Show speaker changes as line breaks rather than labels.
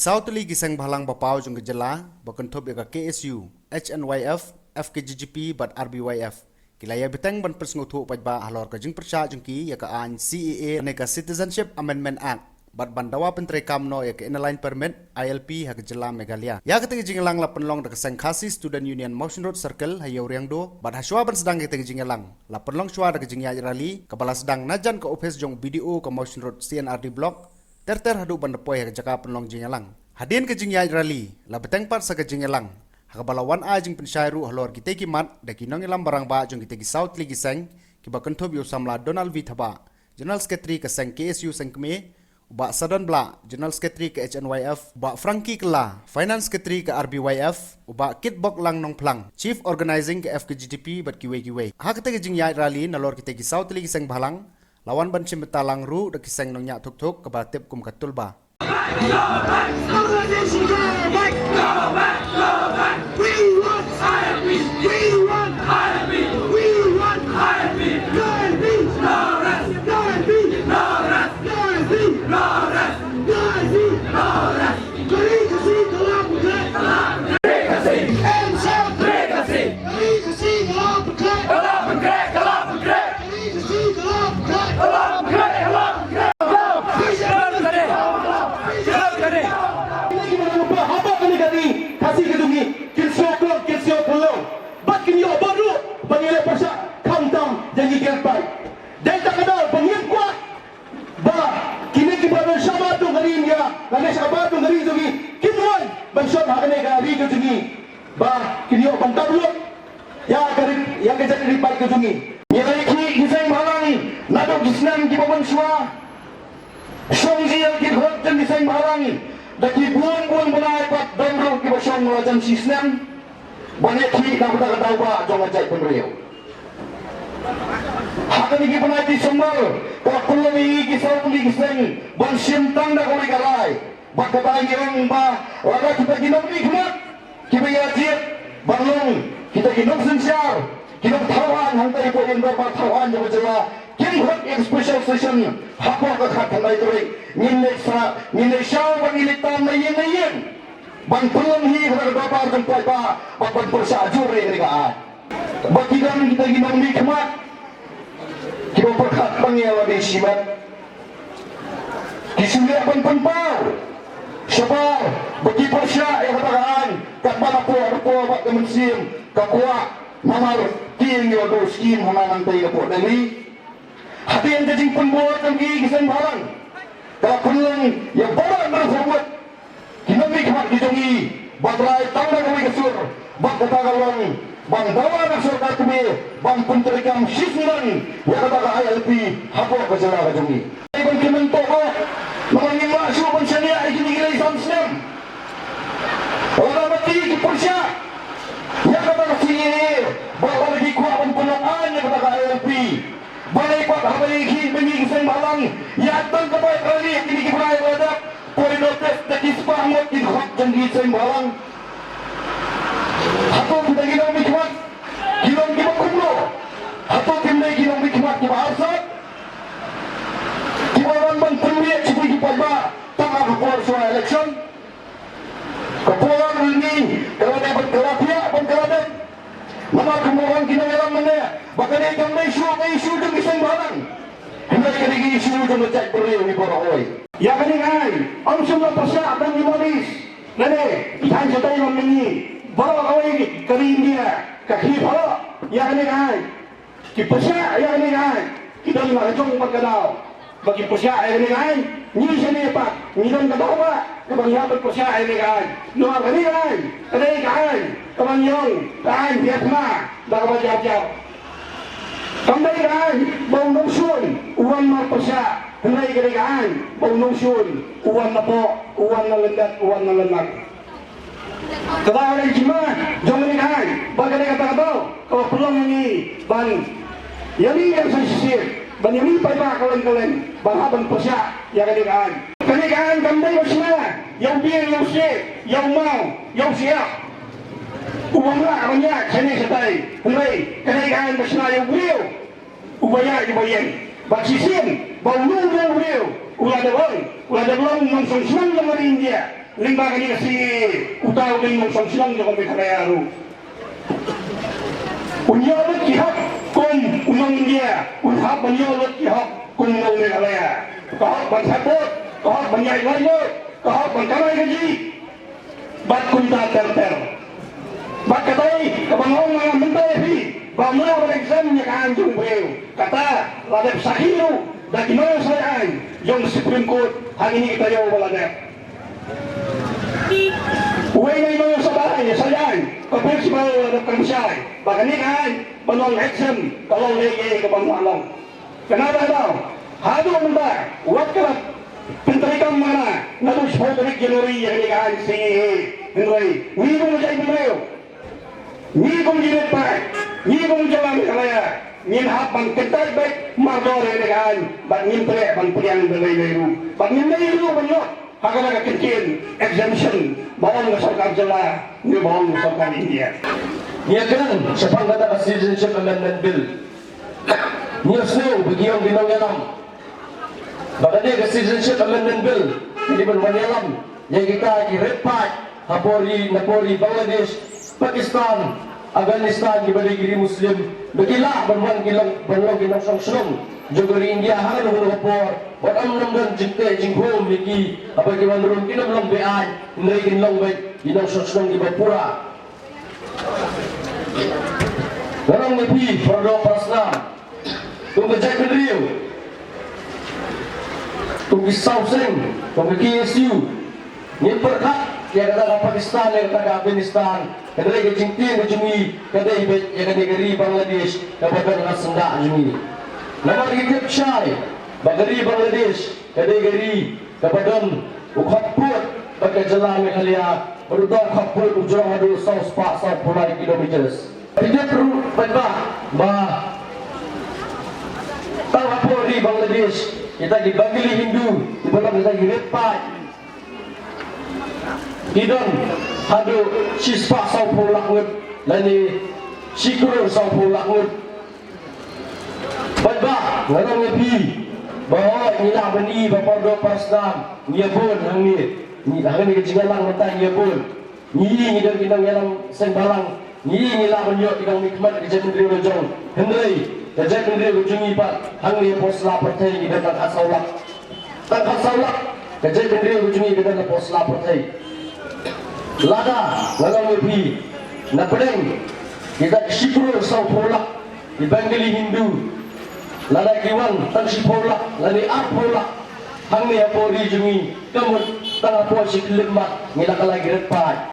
Sautli gisang bhalang bapau jung gejala bakun thop ya KSU, HNYF, FKGGP but RBYF. Kilaya beteng ban persngutu pajba halor ka jing persya jungki ya ka an CEA ne ka Citizenship Amendment Act bat bandawa pentre kamno ya ka inline permit ILP ha gejala Meghalaya. Ya ka jing lang la penlong da kasang Khasi Student Union Motion Road Circle hayo riangdo bat haswa ban sedang ka jing lang la penlong shwa da jing ya rally ka bala sedang najan ka office jong BDO ka Motion Road CNRD block ter hadu bandapoi ha jaka penlong jingalang. Hadin ke jingyai rally, la beteng part sa ke jingalang. Ha balawan a jing pensyairu halor kita kimat da kinong ilam barang ba jong kita ki South Ligi seng ki ba kentob yo samla Donald V Thaba. General Secretary ke seng KSU seng keme ba Sadan Bla, General Secretary ke HNYF, ba Frankie Kela, Finance Secretary ke RBYF, ba Kit Bok Lang Nong Plang, Chief Organizing ke FKGTP bat kiwe. Ha kita ke jingyai rally nalor kita ki South Ligi seng balang. Lawan ban cimetalang ru da kiseng nong nya tuk-tuk ke batip kum katulba.
Janji gelpai. Dan tak kenal pengin kuat. Kini kita bersama tu hari India. Lalu sahabat tu hari ini. Kinuan bersama hari hari ke sini. Kini orang tablo. Yang kerja di baik ke sini. Nilai kisah malang. Nadok Islam kita bersua. Songzi yang kita hormat kisah malang. Daki buan benai pat dan roh kita bersama melajan Islam. Banyak kita tak tahu apa jangan jadi peneriau. Hakan iki penai di Sumber, kalau ini kisah pulih kisah, bang sintang dah kau ikalai, bang ketai yang laga kita ginom nikmat, kita yajib, bang long, kita ginom sensiar, ginom tawan, hantai poin berapa tawan yang berjela, kinhut yang special session, apa kekat hantai turik, nilai syau bang ilitan nayin, bang pelong hi kalau berapa tempat bang persajur yang dekat. Bagian kita ginom nikmat, kita perkat panggil di sibat, disuliak penpau, sabar, bagi persya yang katakan, kat mana puak buat kemensim, kakuak, namar tiang yodo skim hangan tay kapok dari, hati yang jajing pembuat lagi kisah barang, kalau penuh yang barang berformat, ginom nikmat dijungi, badrai tanda kami kesur, bak katakan bang dawa nak surga kami, bang penterikam sisman yang kata ILP hapok kejelah kejungi. Bang kementok mengangin masuk pensyariah ini kira Islam Islam. Orang mati ke Persya yang kata kesini, bahawa lagi kuat bang penongan yang kata ILP. Balai kuat habis ini kisah malang, yang datang ke baik kali ini kita berada poin notis dan disepahmat di hak janji kisah malang. Atau kita ginom nikmat, ginom kita kumlo. Atau kita ginom nikmat kita arsat. Kita orang penuliat seperti kita tengah berkuar soal election. Kepulangan ini kalau dapat kelapiak pun keladan. Nama kemudian kita dalam mana? Bahkan yang isu dan kisah barang. Hendak kali isu dan mencari beriu di Borahoi. Ya kan ini, om semua persiap dan dimonis. Nene, jangan setai memini. Bawa kau ini ke India, ke Kipala, yang ini kan, Kipasya yang ini kan, kita lima kacung berkenal, bagi Pasya yang ini kan, ni sini pak, ni kan kata apa, kebanyakan Pasya yang ini kan, luar ini kan, kebanyakan kan, Vietnam, dah kebanyakan, kembali kan, bau nungsun, uang mal Pasya, kembali kan, bau nungsun, uang napok, uang nalendat, uang nalenak. Kata orang Cina, jangan lihat. Bagaimana kata-kata, kalau peluang ini, bang, yang ini yang saya sisir, bang yang ini payah kalian, bang abang Persya, yang kalian. Kalian kembali bersama, yang biar, yang siap, yang mau, yang siap. Uanglah banyak, sini setai, mulai kalian bersama yang beliau, ubaya dibayang, bang sisin, bang nunggu beliau, ulah ada belum, langsung semua yang dari India. lingba kini kasi utaw din mo song jo kami kalayaru unyolot kihak kon unong dia unha banyolot kihak kon unong ni kalaya kahak ban sabot kahak banyai layo kahak ban kamay gaji bat kunta ter bat katay kabangong mga mentay hi bamula wal exam nya kanjung beu kata ladep sahiru da kinoy sayan yung Supreme Court hangini kita yo wala dep uwi na yung sa bahay sayan kapag si Bao ladep kamsay bagani kan panong exam kalau lege kabangalong kenapa daw hado munda wat ka pentrikam mana natus hotelik January yang kan si Henry ni mo jay bumeo ni kong ginit pa ni kong jalan kalaya nin hapang kental baik mardore dengan bag nin pre bang priang belai-belai bag nin belai banyo hagana ka kenkin exemption bawang ka sarkar jala ni bawang ka sarkar India
niya kan sa panggata ka Citizenship Amendment Bill niya snow bagiyong ginong-yanam baka di ka Citizenship Amendment Bill hindi ba manyalam niya kita i-red part Napori Bangladesh Pakistan Afghanistan di balik diri Muslim begila berwan gilang banlong ginang song jogori India hangan hulu kapor wat amnam dan jingte jinghom liki apa giman rum kinam long bean nai ginlang baik ginang song di Bapura Garang nepi Fardo Prasna tunggu Jack Rio tunggu Sauseng tunggu KSU nyimperkat yang kata Pakistan, yang kata Afghanistan, kata lagi jingting jumi, kata ibet yang kata negeri Bangladesh, dapat dengan sendak jumi. Nama kita Syai, bagari Bangladesh, kata negeri, dapat dengan ukhaput, pakai jalan Meghalaya, berudang ukhaput ujung adu saus pak saus pulai kilometers. Tidak perlu baca, bah tahu apa di Bangladesh, kita di Bangli Hindu, di belakang kita di Repat. Idon hadu sispa sau pulakut lani sikur sau pulakut badba ngarang nepi bahwa inilah beni bapardo pasnam nia pun hangi ni hangi kecingalang mentang nia pun ni ngidang kindang yalang sembalang ni ngilah menyo idang nikmat ke jamin rio jong hendrai ke jamin rio jungi pat hangi posla pertai ngidang tak saulak ke jamin rio jungi ngidang posla pertai lada ngalang lepi na pedeng kita sipro sau polak di Bangli Hindu lada kiwan tang sipolak lani apolak hang ni apori jungi kamu tang apo siklim mak ngila kalagi repat